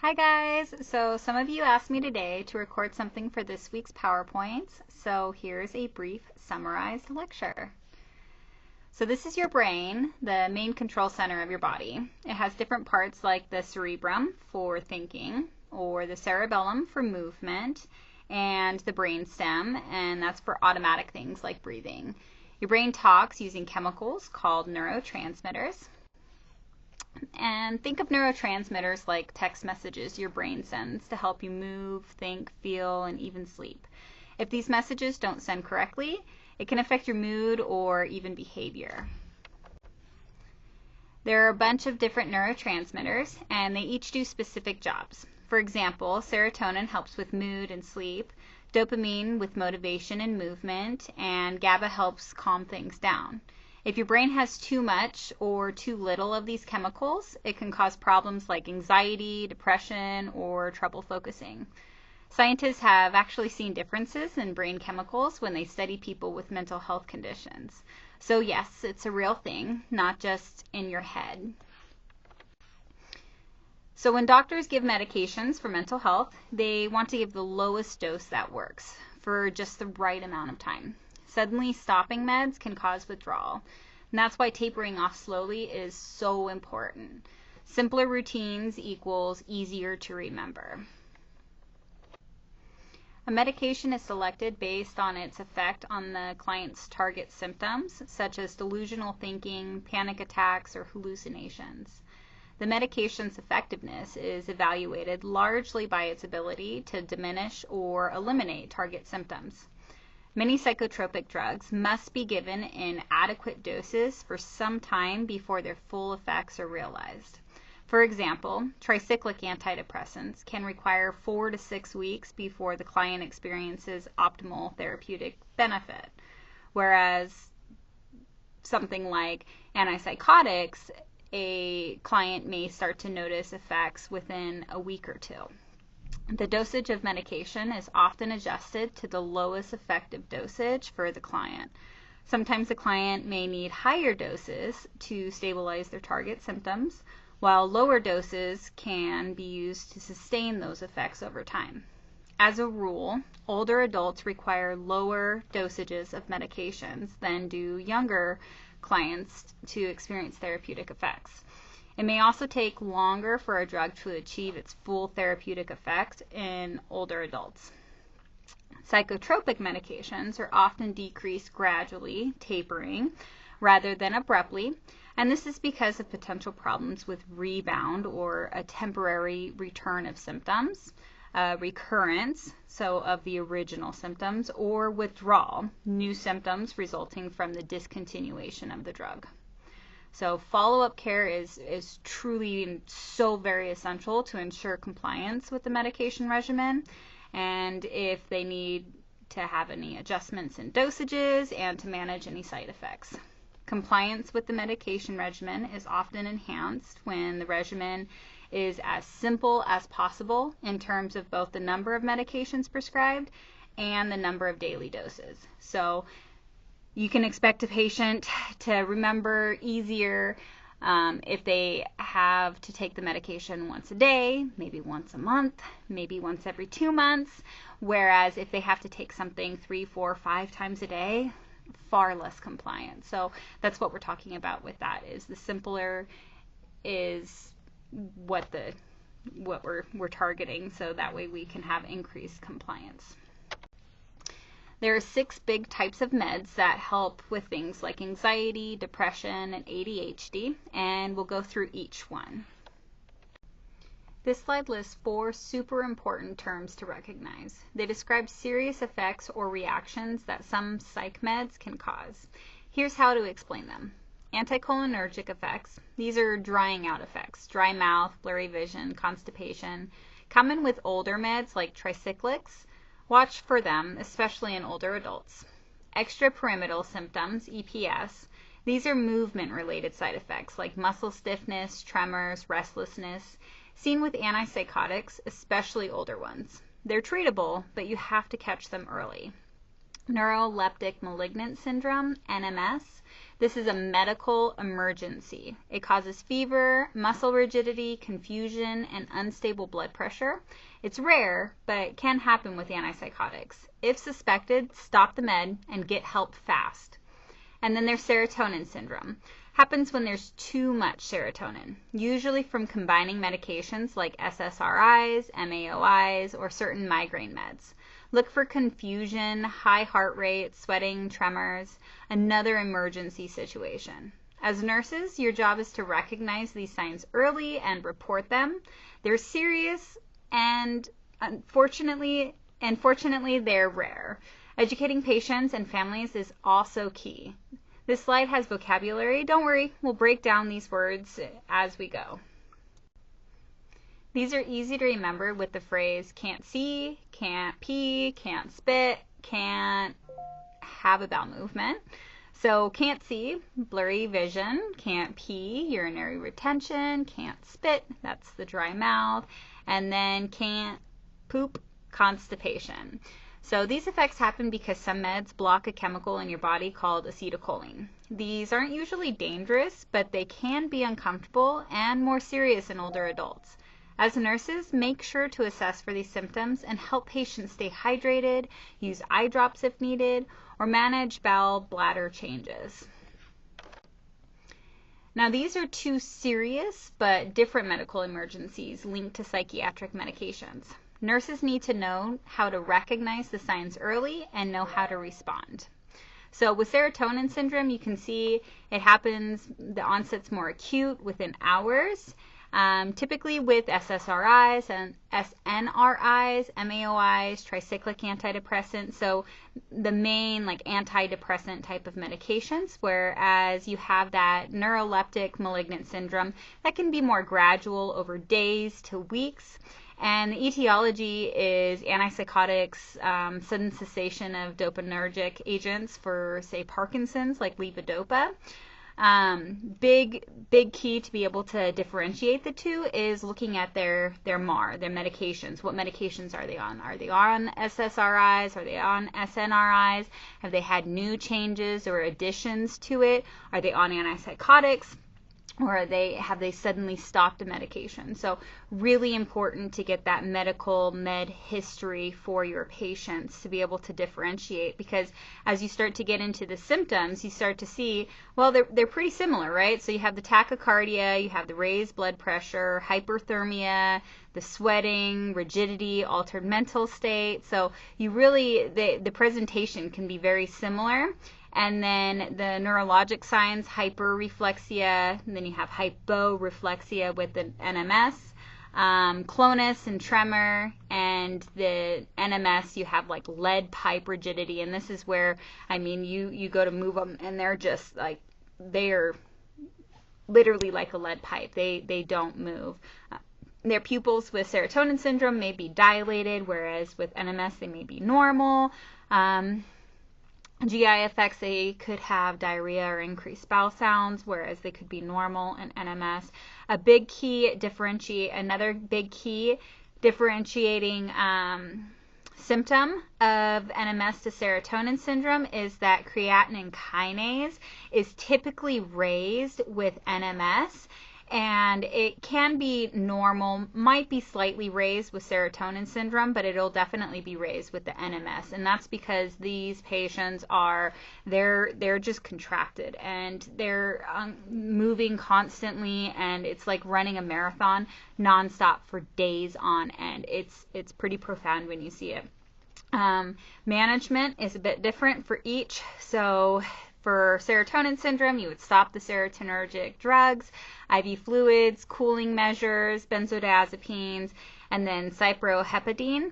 Hi guys! So some of you asked me today to record something for this week's PowerPoints, so here's a brief summarized lecture. So this is your brain, the main control center of your body. It has different parts like the cerebrum for thinking, or the cerebellum for movement, and the brainstem, and that's for automatic things like breathing. Your brain talks using chemicals called neurotransmitters. And think of neurotransmitters like text messages your brain sends to help you move, think, feel, and even sleep. If these messages don't send correctly, it can affect your mood or even behavior. There are a bunch of different neurotransmitters, and they each do specific jobs. For example, serotonin helps with mood and sleep, dopamine with motivation and movement, and GABA helps calm things down. If your brain has too much or too little of these chemicals, it can cause problems like anxiety, depression, or trouble focusing. Scientists have actually seen differences in brain chemicals when they study people with mental health conditions. So yes, it's a real thing, not just in your head. So when doctors give medications for mental health, they want to give the lowest dose that works for just the right amount of time. Suddenly stopping meds can cause withdrawal, and that's why tapering off slowly is so important. Simpler routines equals easier to remember. A medication is selected based on its effect on the client's target symptoms, such as delusional thinking, panic attacks, or hallucinations. The medication's effectiveness is evaluated largely by its ability to diminish or eliminate target symptoms. Many psychotropic drugs must be given in adequate doses for some time before their full effects are realized. For example, tricyclic antidepressants can require 4 to 6 weeks before the client experiences optimal therapeutic benefit, whereas something like antipsychotics, a client may start to notice effects within a week or two. The dosage of medication is often adjusted to the lowest effective dosage for the client. Sometimes the client may need higher doses to stabilize their target symptoms, while lower doses can be used to sustain those effects over time. As a rule, older adults require lower dosages of medications than do younger clients to experience therapeutic effects. It may also take longer for a drug to achieve its full therapeutic effect in older adults. Psychotropic medications are often decreased gradually, tapering, rather than abruptly, and this is because of potential problems with rebound or a temporary return of symptoms, recurrence, so of the original symptoms, or withdrawal, new symptoms resulting from the discontinuation of the drug. So follow-up care is truly so very essential to ensure compliance with the medication regimen, and if they need to have any adjustments in dosages and to manage any side effects. Compliance with the medication regimen is often enhanced when the regimen is as simple as possible in terms of both the number of medications prescribed and the number of daily doses. So you can expect a patient to remember easier if they have to take the medication once a day, maybe once a month, maybe once every 2 months, whereas if they have to take something 3, 4, 5 times a day, far less compliant. So that's what we're talking about with that, is the simpler is what we're targeting, so that way we can have increased compliance. There are 6 big types of meds that help with things like anxiety, depression, and ADHD, and we'll go through each one. This slide lists 4 super important terms to recognize. They describe serious effects or reactions that some psych meds can cause. Here's how to explain them. Anticholinergic effects. These are drying out effects, dry mouth, blurry vision, constipation, common with older meds like tricyclics. Watch for them, especially in older adults. Extrapyramidal symptoms, EPS. These are movement-related side effects like muscle stiffness, tremors, restlessness, seen with antipsychotics, especially older ones. They're treatable, but you have to catch them early. neuroleptic malignant syndrome, NMS. This is a medical emergency. It causes fever, muscle rigidity, confusion, and unstable blood pressure. It's rare, but can happen with antipsychotics. If suspected, stop the med and get help fast. And then there's serotonin syndrome. Happens when there's too much serotonin, usually from combining medications like SSRIs, MAOIs, or certain migraine meds. Look for confusion, high heart rate, sweating, tremors, another emergency situation. As nurses, your job is to recognize these signs early and report them. They're serious and fortunately, they're rare. Educating patients and families is also key. This slide has vocabulary. Don't worry, we'll break down these words as we go. These are easy to remember with the phrase can't see, can't pee, can't spit, can't have a bowel movement. So can't see, blurry vision, can't pee, urinary retention, can't spit, that's the dry mouth, and then can't poop, constipation. So these effects happen because some meds block a chemical in your body called acetylcholine. These aren't usually dangerous, but they can be uncomfortable and more serious in older adults. As nurses, make sure to assess for these symptoms and help patients stay hydrated, use eye drops if needed, or manage bowel bladder changes. Now, these are two serious but different medical emergencies linked to psychiatric medications. Nurses need to know how to recognize the signs early and know how to respond. So with serotonin syndrome, you can see it happens, the onset's more acute within hours. Typically with SSRIs and SNRIs, MAOIs, tricyclic antidepressants, so the main like antidepressant type of medications, whereas you have that neuroleptic malignant syndrome that can be more gradual over days to weeks. And the etiology is antipsychotics, sudden cessation of dopaminergic agents for, say, Parkinson's, like levodopa. Big key to be able to differentiate the two is looking at their MAR, their medications. What medications are they on? Are they on SSRIs? Are they on SNRIs? Have they had new changes or additions to it? Are they on antipsychotics? Or have they suddenly stopped a medication? So really important to get that med history for your patients to be able to differentiate, because as you start to get into the symptoms, you start to see, well, they're pretty similar, right? So you have the tachycardia, you have the raised blood pressure, hyperthermia, the sweating, rigidity, altered mental state. So you really, the presentation can be very similar. And then the neurologic signs, hyperreflexia, and then you have hyporeflexia with the NMS, clonus and tremor, and the NMS, you have like lead pipe rigidity, and this is where, I mean, you go to move them, and they're just like, they're literally like a lead pipe. They don't move. Their pupils with serotonin syndrome may be dilated, whereas with NMS they may be normal. GI effects, they could have diarrhea or increased bowel sounds, whereas they could be normal in NMS. Another big key differentiating symptom of NMS to serotonin syndrome is that creatinine kinase is typically raised with NMS, and it can be normal, might be slightly raised with serotonin syndrome, but it'll definitely be raised with the NMS. And that's because these patients they're just contracted, and they're moving constantly, and it's like running a marathon nonstop for days on end. It's pretty profound when you see it. Management is a bit different for each. So for serotonin syndrome, you would stop the serotonergic drugs, IV fluids, cooling measures, benzodiazepines, and then cyproheptadine.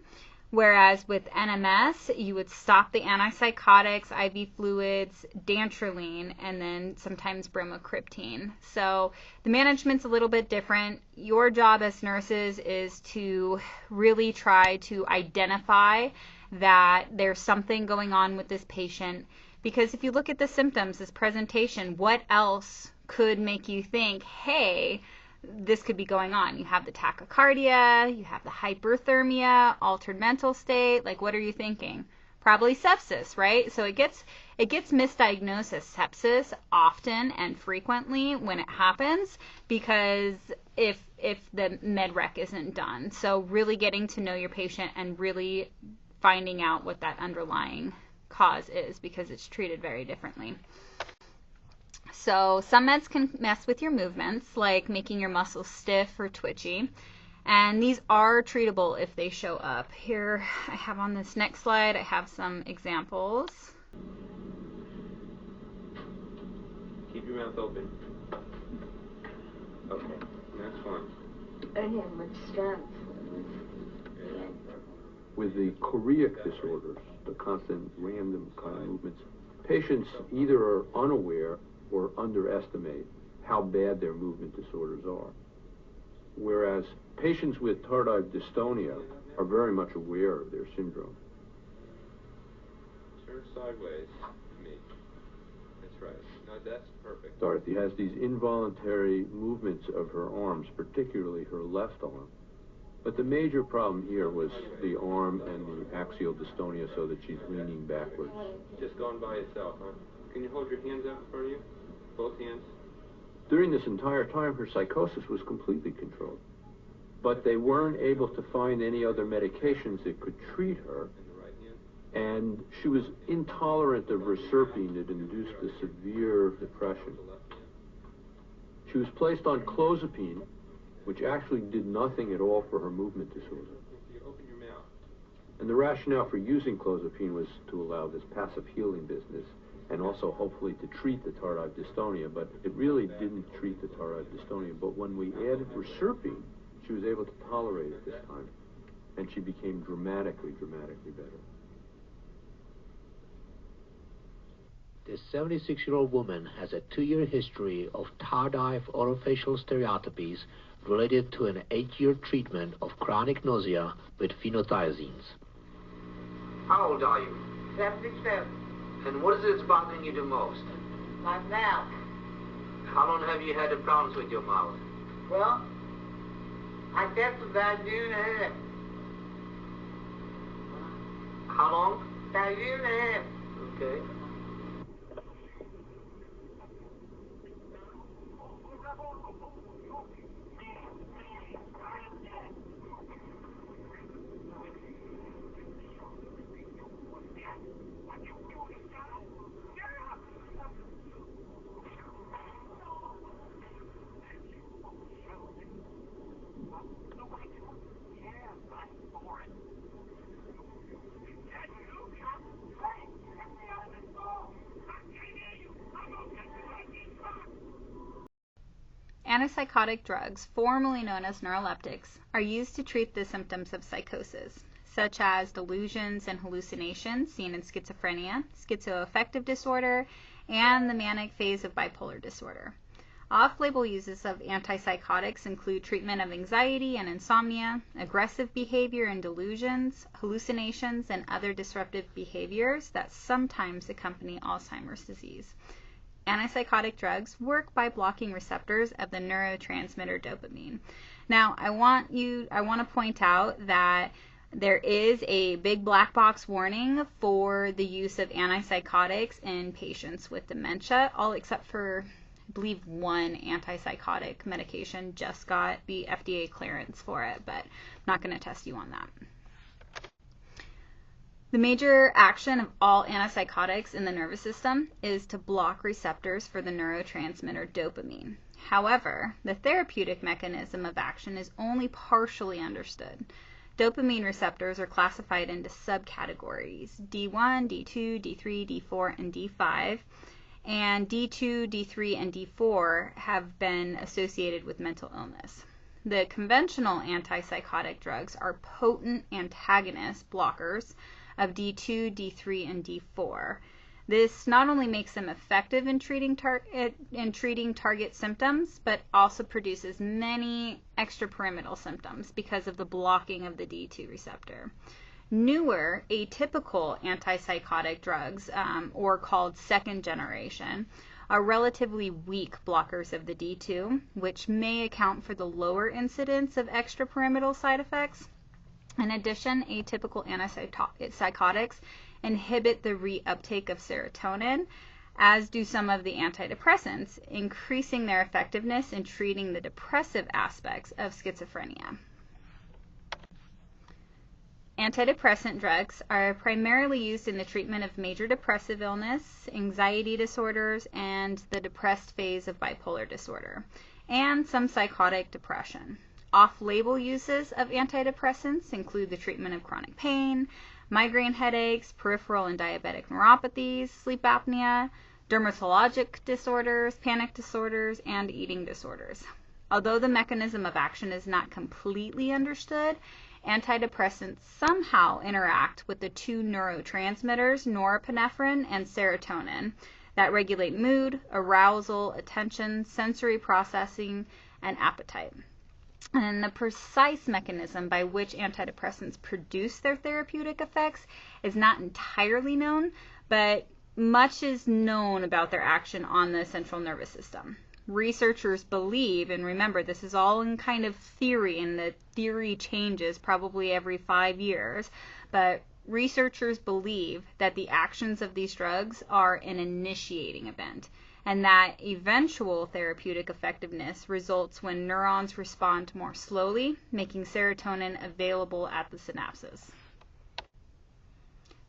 Whereas with NMS, you would stop the antipsychotics, IV fluids, dantrolene, and then sometimes bromocriptine. So the management's a little bit different. Your job as nurses is to really try to identify that there's something going on with this patient. Because if you look at the symptoms, this presentation, what else could make you think, hey, this could be going on? You have the tachycardia, you have the hyperthermia, altered mental state. Like, what are you thinking? Probably sepsis, right? So it gets misdiagnosed as sepsis often and frequently when it happens, because if the med rec isn't done. So really getting to know your patient and really finding out what that underlying cause is, because it's treated very differently. So some meds can mess with your movements, like making your muscles stiff or twitchy. And these are treatable if they show up. Here I have on this next slide, I have some examples. Keep your mouth open. Okay, that's fine. I didn't have much strength. With the choreic disorders, the constant random kind of movements, patients either are unaware or underestimate how bad their movement disorders are. Whereas patients with tardive dystonia are very much aware of their syndrome. Turn sideways to me. That's right. No, that's perfect. Dorothy has these involuntary movements of her arms, particularly her left arm. But the major problem here was the arm and the axial dystonia, so that she's leaning backwards. Just gone by itself, huh? Can you hold your hands out in front of you? Both hands? During this entire time, her psychosis was completely controlled. But they weren't able to find any other medications that could treat her. And the right hand? And she was intolerant of reserpine that induced a severe depression. The left hand? She was placed on clozapine, which actually did nothing at all for her movement disorder. You open your mouth. And the rationale for using clozapine was to allow this passive healing business, and also hopefully to treat the tardive dystonia, but it really didn't treat the tardive dystonia. But when we added reserpine, she was able to tolerate it this time, and she became dramatically better. This 76-year-old woman has a 2-year history of tardive orofacial stereotypies related to an 8-year treatment of chronic nausea with phenothiazines. How old are you? 77. And what is it that's bothering you the most? My mouth. How long have you had the problems with your mouth? Well, I guess about a year and a half. How long? About a year and a half. Okay. Antipsychotic drugs, formerly known as neuroleptics, are used to treat the symptoms of psychosis, such as delusions and hallucinations seen in schizophrenia, schizoaffective disorder, and the manic phase of bipolar disorder. Off-label uses of antipsychotics include treatment of anxiety and insomnia, aggressive behavior and delusions, hallucinations, and other disruptive behaviors that sometimes accompany Alzheimer's disease. Antipsychotic drugs work by blocking receptors of the neurotransmitter dopamine. Now, I want to point out that there is a big black box warning for the use of antipsychotics in patients with dementia, all except for, I believe, one antipsychotic medication just got the FDA clearance for it, but I'm not going to test you on that. The major action of all antipsychotics in the nervous system is to block receptors for the neurotransmitter dopamine. However, the therapeutic mechanism of action is only partially understood. Dopamine receptors are classified into subcategories: D1, D2, D3, D4, and D5. And D2, D3, and D4 have been associated with mental illness. The conventional antipsychotic drugs are potent antagonist blockers of D2, D3, and D4. This not only makes them effective in treating target symptoms, but also produces many extrapyramidal symptoms because of the blocking of the D2 receptor. Newer atypical antipsychotic drugs, or called second generation, are relatively weak blockers of the D2, which may account for the lower incidence of extrapyramidal side effects. In addition, atypical antipsychotics inhibit the reuptake of serotonin, as do some of the antidepressants, increasing their effectiveness in treating the depressive aspects of schizophrenia. Antidepressant drugs are primarily used in the treatment of major depressive illness, anxiety disorders, and the depressed phase of bipolar disorder, and some psychotic depression. Off-label uses of antidepressants include the treatment of chronic pain, migraine headaches, peripheral and diabetic neuropathies, sleep apnea, dermatologic disorders, panic disorders, and eating disorders. Although the mechanism of action is not completely understood, antidepressants somehow interact with the two neurotransmitters, norepinephrine and serotonin, that regulate mood, arousal, attention, sensory processing, and appetite. And the precise mechanism by which antidepressants produce their therapeutic effects is not entirely known, but much is known about their action on the central nervous system. Researchers believe, and remember, this is all in kind of theory, and the theory changes probably every 5 years, but researchers believe that the actions of these drugs are an initiating event, and that eventual therapeutic effectiveness results when neurons respond more slowly, making serotonin available at the synapses.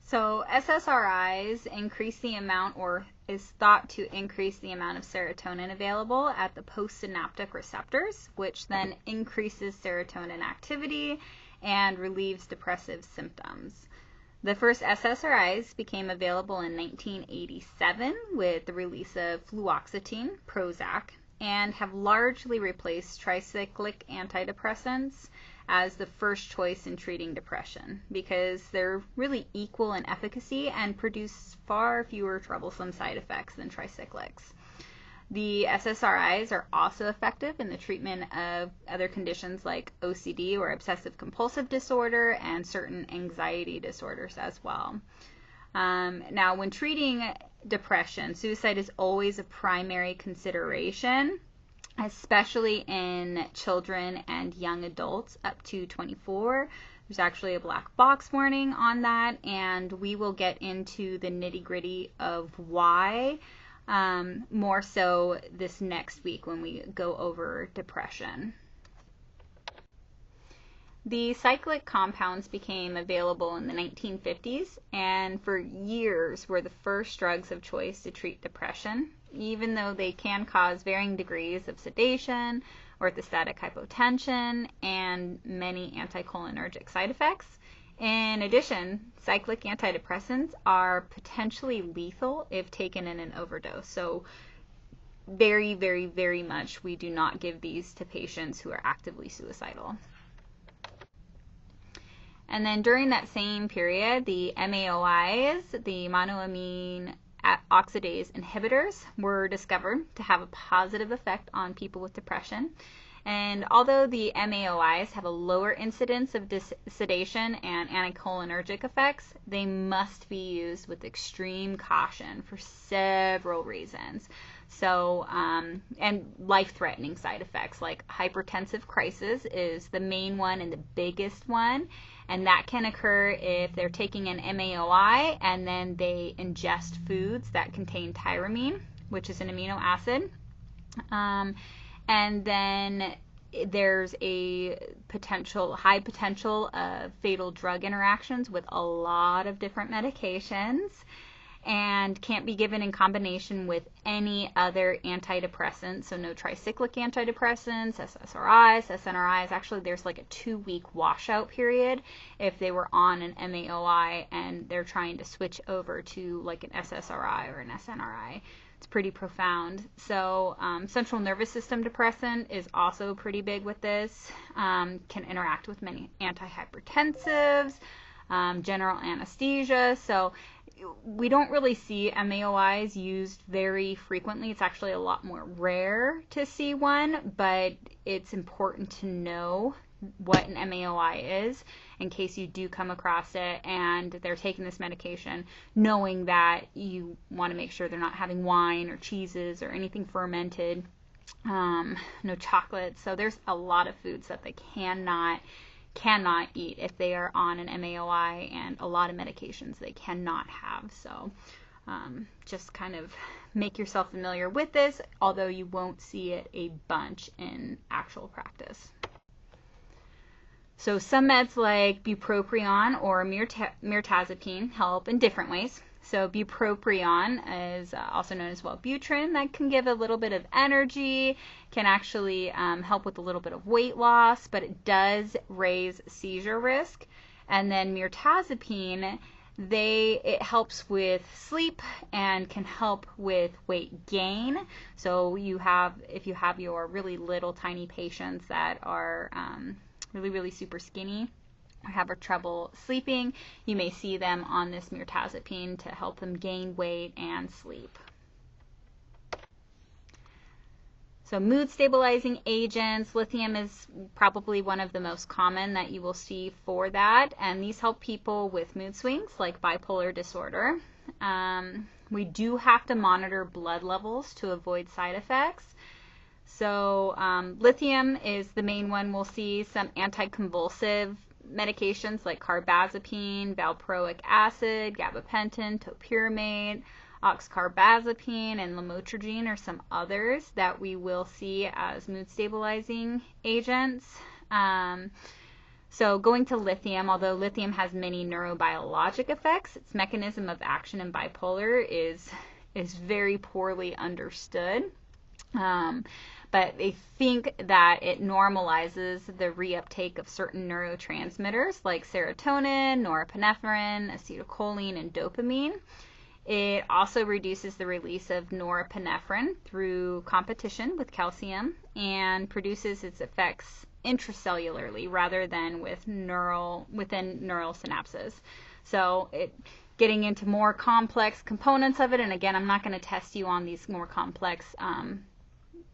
So SSRIs increase the amount, or is thought to increase the amount of serotonin available at the postsynaptic receptors, which then increases serotonin activity and relieves depressive symptoms. The first SSRIs became available in 1987 with the release of fluoxetine, Prozac, and have largely replaced tricyclic antidepressants as the first choice in treating depression, because they're really equal in efficacy and produce far fewer troublesome side effects than tricyclics. The SSRIs are also effective in the treatment of other conditions like OCD, or obsessive compulsive disorder, and certain anxiety disorders as well. Now, when treating depression, suicide is always a primary consideration, especially in children and young adults up to 24. There's actually a black box warning on that, and we will get into the nitty-gritty of why more so this next week when we go over depression. The cyclic compounds became available in the 1950s, and for years were the first drugs of choice to treat depression, even though they can cause varying degrees of sedation, orthostatic hypotension, and many anticholinergic side effects. In addition, cyclic antidepressants are potentially lethal if taken in an overdose. So very, very, very much we do not give these to patients who are actively suicidal. And then during that same period, the MAOIs, the monoamine oxidase inhibitors, were discovered to have a positive effect on people with depression. And although the MAOIs have a lower incidence of sedation and anticholinergic effects, they must be used with extreme caution for several reasons. So, and life-threatening side effects like hypertensive crisis is the main one and the biggest one. And that can occur if they're taking an MAOI and then they ingest foods that contain tyramine, which is an amino acid. And then there's a high potential of fatal drug interactions with a lot of different medications, and can't be given in combination with any other antidepressants. So no tricyclic antidepressants, SSRIs, SNRIs. Actually, there's like a 2-week washout period if they were on an MAOI and they're trying to switch over to like an SSRI or an SNRI. It's pretty profound. So central nervous system depressant is also pretty big with this. Can interact with many antihypertensives, general anesthesia. So we don't really see MAOIs used very frequently. It's actually a lot more rare to see one, but it's important to know what an MAOI is in case you do come across it and they're taking this medication, knowing that you want to make sure they're not having wine or cheeses or anything fermented, no chocolate. So there's a lot of foods that they cannot cannot eat if they are on an MAOI, and a lot of medications they cannot have. So just kind of make yourself familiar with this, although you won't see it a bunch in actual practice. So some meds like bupropion or mirtazapine help in different ways. So bupropion is also known as Wellbutrin. That can give a little bit of energy, can actually help with a little bit of weight loss, but it does raise seizure risk. And then mirtazapine, it helps with sleep and can help with weight gain. So if you have your really little tiny patients that are really, really super skinny or have trouble sleeping, you may see them on this mirtazapine to help them gain weight and sleep. So mood stabilizing agents, lithium is probably one of the most common that you will see for that, and these help people with mood swings like bipolar disorder. We do have to monitor blood levels to avoid side effects. So lithium is the main one. We'll see some anticonvulsive medications like carbazepine, valproic acid, gabapentin, topiramate, oxcarbazepine, and lamotrigine are some others that we will see as mood stabilizing agents. So going to lithium, although lithium has many neurobiologic effects, its mechanism of action in bipolar is very poorly understood. But they think that it normalizes the reuptake of certain neurotransmitters like serotonin, norepinephrine, acetylcholine, and dopamine. It also reduces the release of norepinephrine through competition with calcium and produces its effects intracellularly rather than within neural synapses. So getting into more complex components of it, and again, I'm not going to test you on these more complex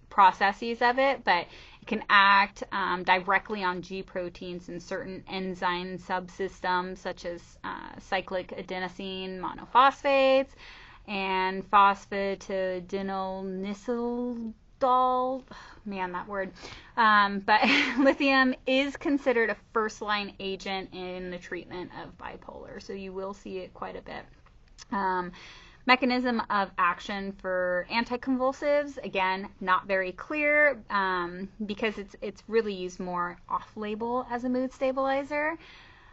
processes of it, but it can act directly on G proteins and certain enzyme subsystems such as cyclic adenosine monophosphates and phosphatidylnisyldol. Man, that word. But lithium is considered a first-line agent in the treatment of bipolar, so you will see it quite a bit. Mechanism of action for anticonvulsives, again, not very clear because it's really used more off-label as a mood stabilizer.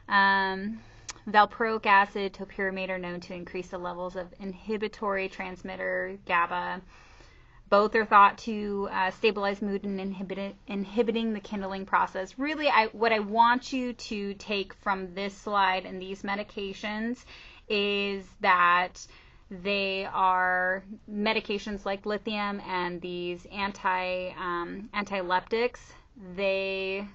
Valproic acid, topiramate are known to increase the levels of inhibitory transmitter GABA. Both are thought to stabilize mood and inhibiting the kindling process. Really, what I want you to take from this slide and these medications is that they are medications like lithium and these antileptics. They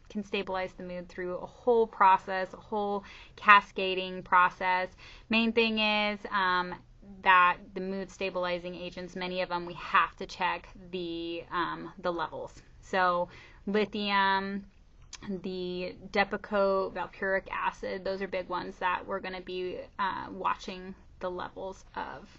can stabilize the mood through a whole process, a whole cascading process. Main thing is that the mood stabilizing agents, many of them, we have to check the levels. So lithium, the Depakote, valproic acid, those are big ones that we're going to be watching the levels of.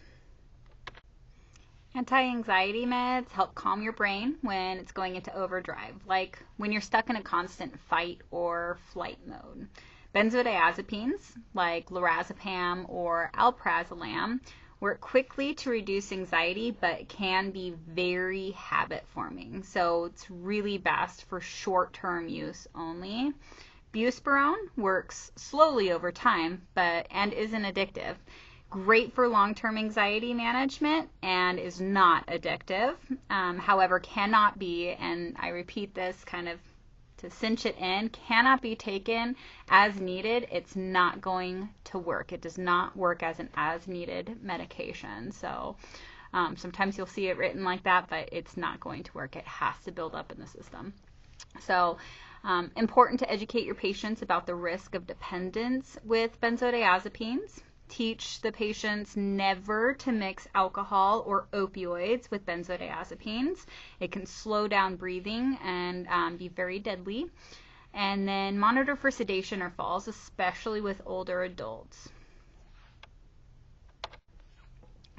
Anti-anxiety meds help calm your brain when it's going into overdrive, like when you're stuck in a constant fight or flight mode. Benzodiazepines, like lorazepam or alprazolam, work quickly to reduce anxiety, but can be very habit-forming. So it's really best for short-term use only. Buspirone works slowly over time, and isn't addictive. Great for long-term anxiety management and is not addictive. However, cannot be, and I repeat this kind of to cinch it in, cannot be taken as needed. It's not going to work. It does not work as an as-needed medication. So sometimes you'll see it written like that, but it's not going to work. It has to build up in the system. So important to educate your patients about the risk of dependence with benzodiazepines. Teach the patients never to mix alcohol or opioids with benzodiazepines. It can slow down breathing and be very deadly. And then monitor for sedation or falls, especially with older adults.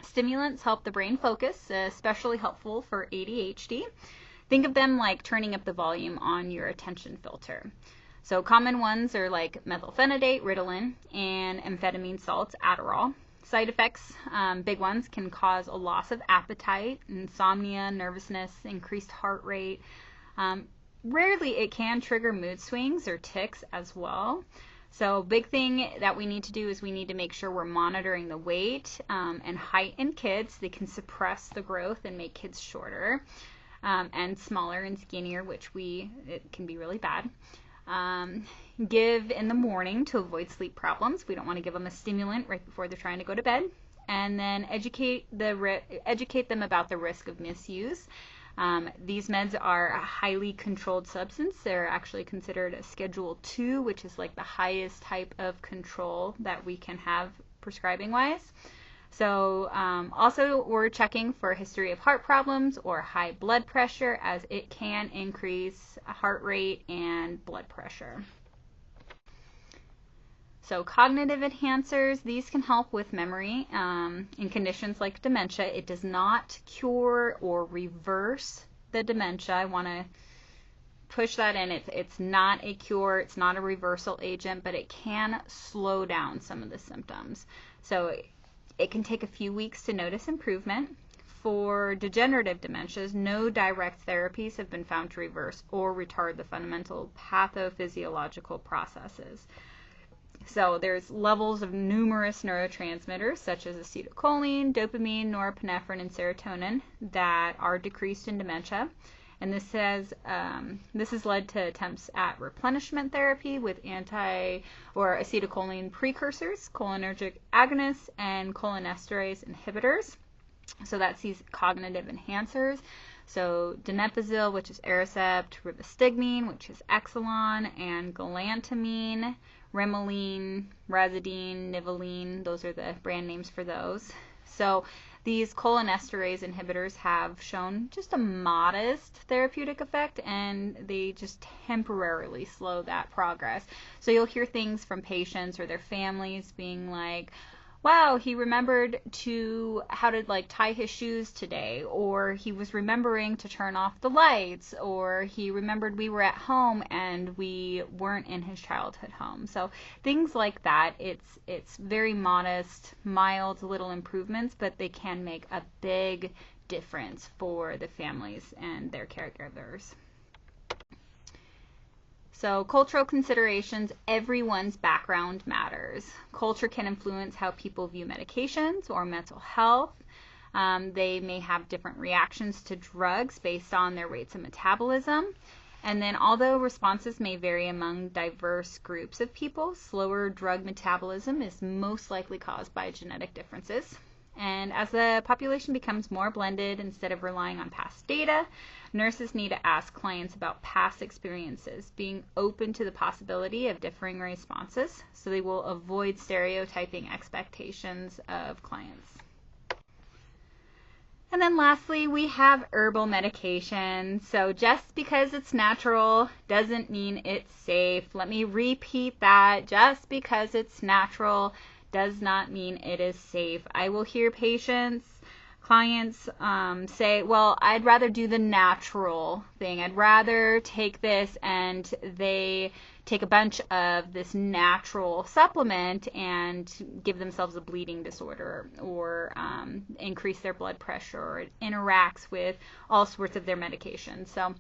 Stimulants help the brain focus, especially helpful for ADHD. Think of them like turning up the volume on your attention filter. So common ones are like methylphenidate, Ritalin, and amphetamine salts, Adderall. Side effects, big ones, can cause a loss of appetite, insomnia, nervousness, increased heart rate. Rarely it can trigger mood swings or tics as well. So big thing that we need to do is we need to make sure we're monitoring the weight and height in kids. They can suppress the growth and make kids shorter and smaller and skinnier, which it can be really bad. Give in the morning to avoid sleep problems. We don't want to give them a stimulant right before they're trying to go to bed. And then educate them about the risk of misuse. These meds are a highly controlled substance. They're actually considered a Schedule II, which is like the highest type of control that we can have prescribing-wise. So also we're checking for a history of heart problems or high blood pressure, as it can increase heart rate and blood pressure. So cognitive enhancers, these can help with memory in conditions like dementia. It does not cure or reverse the dementia. I want to push that in. It's not a cure, it's not a reversal agent, but it can slow down some of the symptoms. So it can take a few weeks to notice improvement. For degenerative dementias, no direct therapies have been found to reverse or retard the fundamental pathophysiological processes. So there's levels of numerous neurotransmitters such as acetylcholine, dopamine, norepinephrine, and serotonin that are decreased in dementia. And this has led to attempts at replenishment therapy with acetylcholine precursors, cholinergic agonists, and cholinesterase inhibitors. So that's these cognitive enhancers. So donepezil, which is Aricept, rivastigmine, which is Exelon, and galantamine, Remeline, Razidine, Nivolene, those are the brand names for those. So these cholinesterase inhibitors have shown just a modest therapeutic effect, and they just temporarily slow that progress. So you'll hear things from patients or their families being like, wow, he remembered how to tie his shoes today, or he was remembering to turn off the lights, or he remembered we were at home and we weren't in his childhood home. So things like that, it's very modest, mild little improvements, but they can make a big difference for the families and their caregivers. So cultural considerations, everyone's background matters. Culture can influence how people view medications or mental health. They may have different reactions to drugs based on their rates of metabolism. And then although responses may vary among diverse groups of people, slower drug metabolism is most likely caused by genetic differences. And as the population becomes more blended, instead of relying on past data, nurses need to ask clients about past experiences, being open to the possibility of differing responses, so they will avoid stereotyping expectations of clients. And then lastly, we have herbal medication. So just because it's natural doesn't mean it's safe. Let me repeat that. Just because it's natural does not mean it is safe. I will hear clients say, well, I'd rather do the natural thing. I'd rather take this, and they take a bunch of this natural supplement and give themselves a bleeding disorder, or increase their blood pressure, or it interacts with all sorts of their medications. So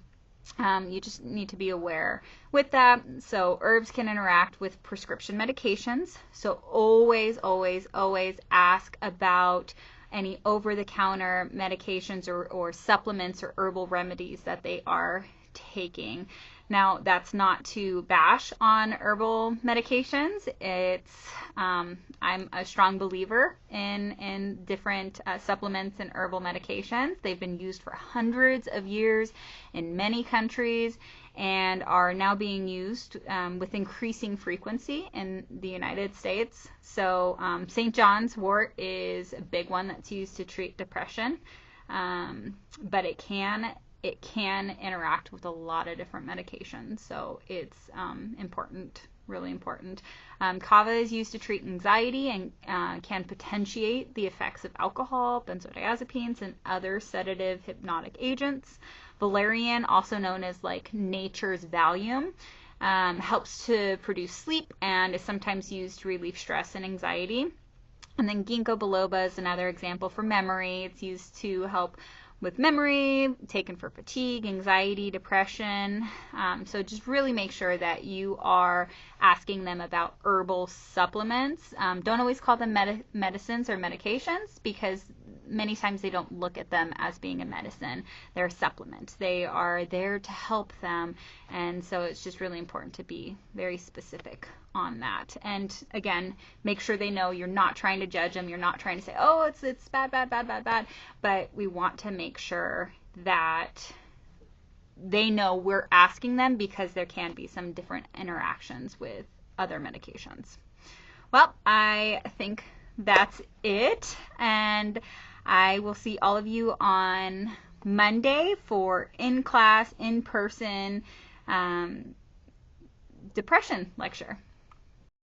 you just need to be aware with that. So herbs can interact with prescription medications. So always, always, always ask about any over-the-counter medications or supplements or herbal remedies that they are taking. Now, that's not to bash on herbal medications. I'm a strong believer in different supplements and herbal medications. They've been used for hundreds of years in many countries and are now being used with increasing frequency in the United States. So St. John's wort is a big one that's used to treat depression, but it can it can interact with a lot of different medications. So it's important, really important. Kava is used to treat anxiety and can potentiate the effects of alcohol, benzodiazepines, and other sedative hypnotic agents. Valerian, also known as like nature's Valium, helps to produce sleep and is sometimes used to relieve stress and anxiety. And then ginkgo biloba is another example for memory. It's used to help with memory, taken for fatigue, anxiety, depression. So just really make sure that you are asking them about herbal supplements. Don't always call them medicines or medications, because many times they don't look at them as being a medicine. They're a supplement. They are there to help them, and so it's just really important to be very specific on that. And again, make sure they know you're not trying to judge them. You're not trying to say, oh, it's bad, but we want to make sure that they know we're asking them, because there can be some different interactions with other medications. Well, I think that's it, and I will see all of you on Monday for in-class, in-person depression lecture.